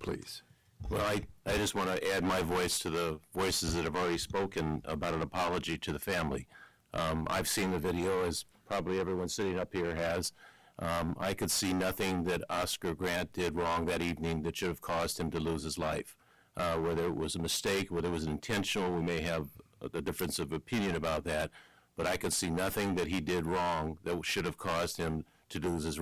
please. Well, I just want to add my voice to the voices that have already spoken about an apology to the family. I've seen the video, as probably everyone sitting up here has. I could see nothing that Oscar Grant did wrong that evening that should have caused him to lose his life. Whether it was a mistake, whether it was intentional, we may have a difference of opinion about that, but I could see nothing that he did wrong that should have caused him to lose his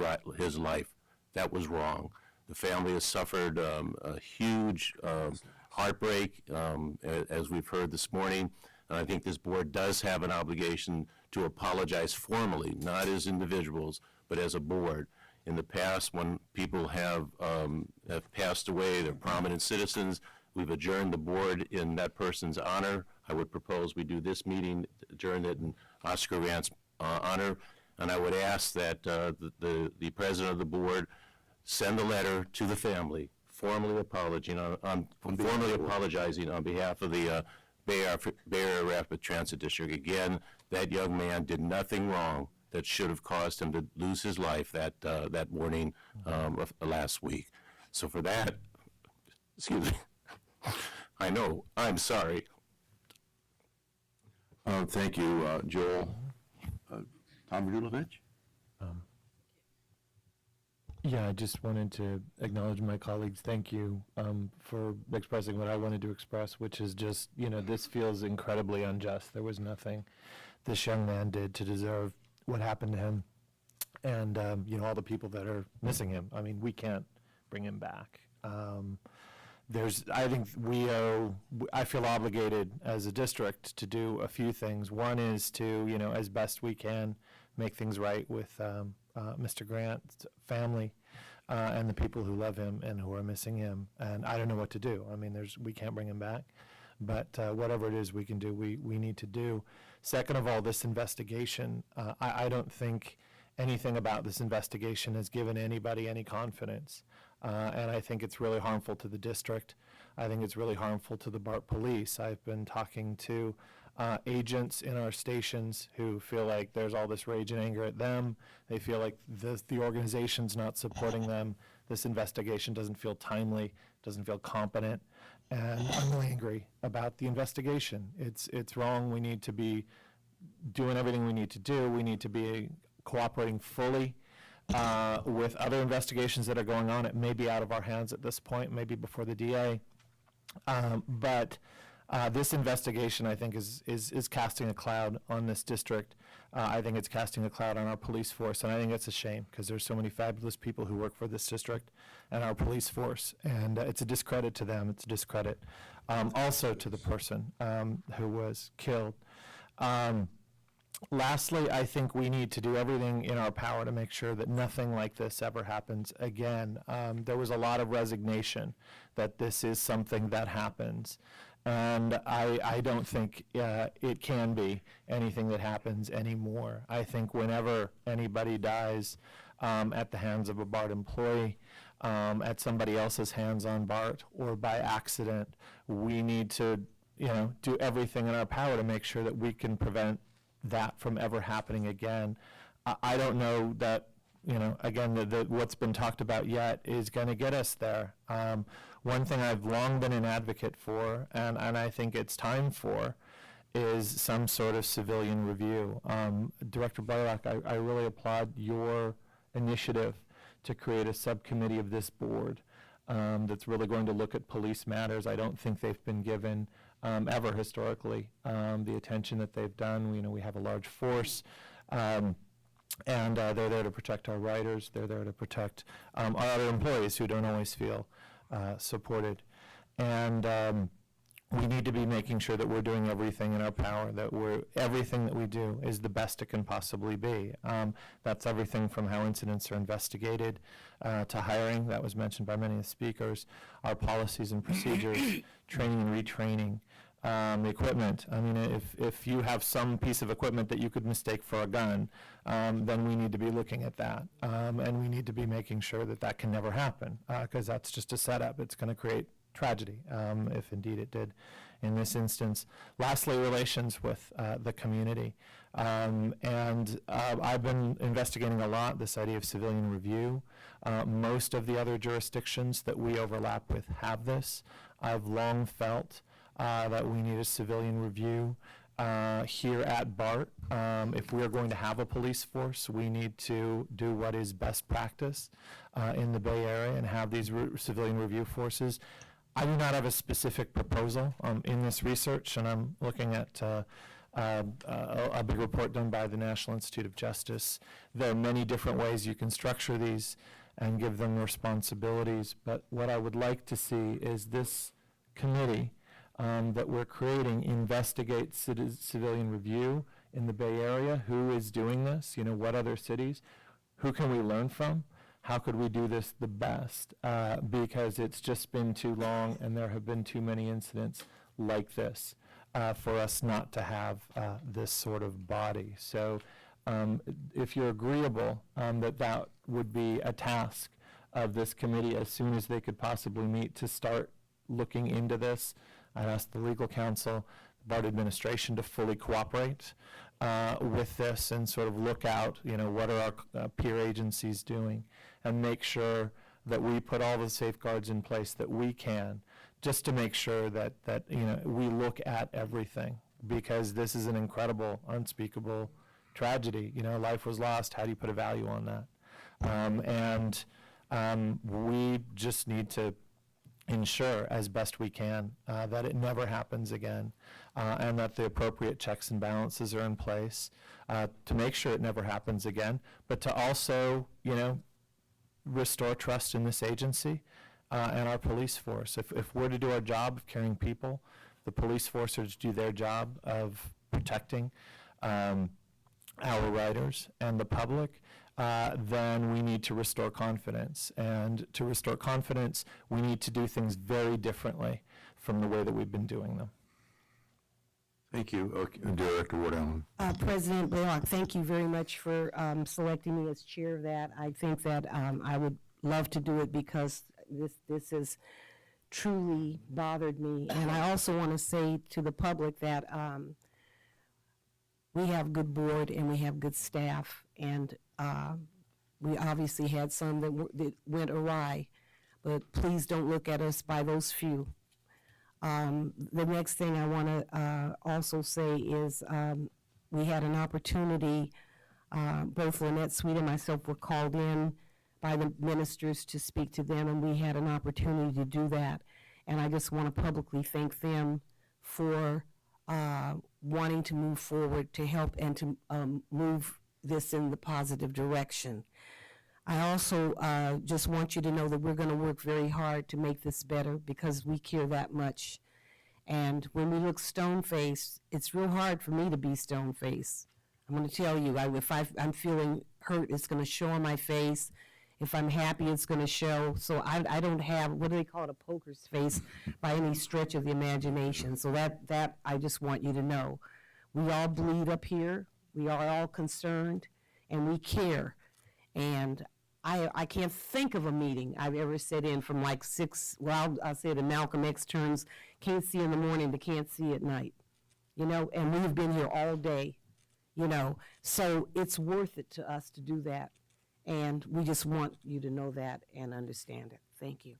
life. That was wrong. The family has suffered a huge heartbreak, as we've heard this morning, and I think this board does have an obligation to apologize formally, not as individuals, but as a board. In the past, when people have passed away, they're prominent citizens, we've adjourned the board in that person's honor. I would propose we do this meeting, adjourn it in Oscar Grant's honor, and I would ask that the president of the board send a letter to the family, formally apologizing on behalf of the Bay Area Rapid Transit District. Again, that young man did nothing wrong that should have caused him to lose his life that morning of last week. So for that, excuse me, I know, I'm sorry. Thank you, Joel. Tom Radulovich? Yeah, I just wanted to acknowledge my colleagues. Thank you for expressing what I wanted to express, which is just, this feels incredibly unjust. There was nothing this young man did to deserve what happened to him. And, all the people that are missing him. I mean, we can't bring him back. I think I feel obligated as a district to do a few things. One is to, as best we can, make things right with Mr. Grant's family and the people who love him and who are missing him. And I don't know what to do. I mean, we can't bring him back, but whatever it is we can do, we need to do. Second of all, this investigation, I don't think anything about this investigation has given anybody any confidence. And I think it's really harmful to the district. I think it's really harmful to the BART police. I've been talking to agents in our stations who feel like there's all this rage and anger at them. They feel like the organization's not supporting them. This investigation doesn't feel timely, doesn't feel competent. And I'm really angry about the investigation. It's wrong. We need to be doing everything we need to do. We need to be cooperating fully with other investigations that are going on. It may be out of our hands at this point, maybe before the DA. But this investigation, I think, is casting a cloud on this district. I think it's casting a cloud on our police force, and I think it's a shame because there's so many fabulous people who work for this district and our police force, and it's a discredit to them. It's a discredit also to the person who was killed. Lastly, I think we need to do everything in our power to make sure that nothing like this ever happens again. There was a lot of resignation that this is something that happens. And I don't think it can be anything that happens anymore. I think whenever anybody dies at the hands of a BART employee, at somebody else's hands on BART, or by accident, we need to do everything in our power to make sure that we can prevent that from ever happening again. I don't know that, again, what's been talked about yet is going to get us there. One thing I've long been an advocate for, and I think it's time for, is some sort of civilian review. Director Blaylock, I really applaud your initiative to create a subcommittee of this board that's really going to look at police matters. I don't think they've been given ever historically the attention that they've done. We have a large force, and they're there to protect our riders. They're there to protect our other employees who don't always feel supported. And we need to be making sure that we're doing everything in our power, that everything that we do is the best it can possibly be. That's everything from how incidents are investigated to hiring, that was mentioned by many of the speakers, our policies and procedures, training and retraining, equipment. I mean, if you have some piece of equipment that you could mistake for a gun, then we need to be looking at that. And we need to be making sure that that can never happen, because that's just a setup. It's going to create tragedy, if indeed it did in this instance. Lastly, relations with the community. I've been investigating a lot this idea of civilian review. Most of the other jurisdictions that we overlap with have this. I've long felt that we need a civilian review here at BART. If we're going to have a police force, we need to do what is best practice in the Bay Area and have these civilian review forces. I do not have a specific proposal in this research, and I'm looking at a big report done by the National Institute of Justice. There are many different ways you can structure these and give them responsibilities, but what I would like to see is this committee that we're creating investigate civilian review in the Bay Area. Who is doing this? What other cities? Who can we learn from? How could we do this the best? Because it's just been too long and there have been too many incidents like this for us not to have this sort of body. So if you're agreeable that would be a task of this committee as soon as they could possibly meet to start looking into this, I'd ask the legal counsel, the BART administration to fully cooperate with this and sort of look out, what are our peer agencies doing, and make sure that we put all the safeguards in place that we can, just to make sure that we look at everything, because this is an incredible, unspeakable tragedy. Life was lost. How do you put a value on that? We just need to ensure as best we can that it never happens again, and that the appropriate checks and balances are in place to make sure it never happens again, but to also, restore trust in this agency and our police force. If we're to do our job of caring people, the police force are to do their job of protecting our riders and the public, then we need to restore confidence. And to restore confidence, we need to do things very differently from the way that we've been doing them. Thank you. Director Ward Allen. President Blaylock, thank you very much for selecting me as chair of that. I think that I would love to do it because this has truly bothered me. And I also want to say to the public that we have good board and we have good staff, and we obviously had some that went awry, but please don't look at us by those few. The next thing I want to also say is we had an opportunity, both Lynette Sweet and myself were called in by the ministers to speak to them, and we had an opportunity to do that. And I just want to publicly thank them for wanting to move forward to help and to move this in the positive direction. I also just want you to know that we're going to work very hard to make this better because we care that much. And when we look stone-faced, it's real hard for me to be stone-faced. I'm going to tell you, if I'm feeling hurt, it's going to show on my face. If I'm happy, it's going to show. So I don't have, what do they call it, a poker's face by any stretch of the imagination. So that I just want you to know. We all bleed up here. We are all concerned, and we care. And I can't think of a meeting I've ever sat in from like 6, well, I'll say the Malcolm X terms, can't see in the morning to can't see at night, and we've been here all day, so it's worth it to us to do that. And we just want you to know that and understand it. Thank you.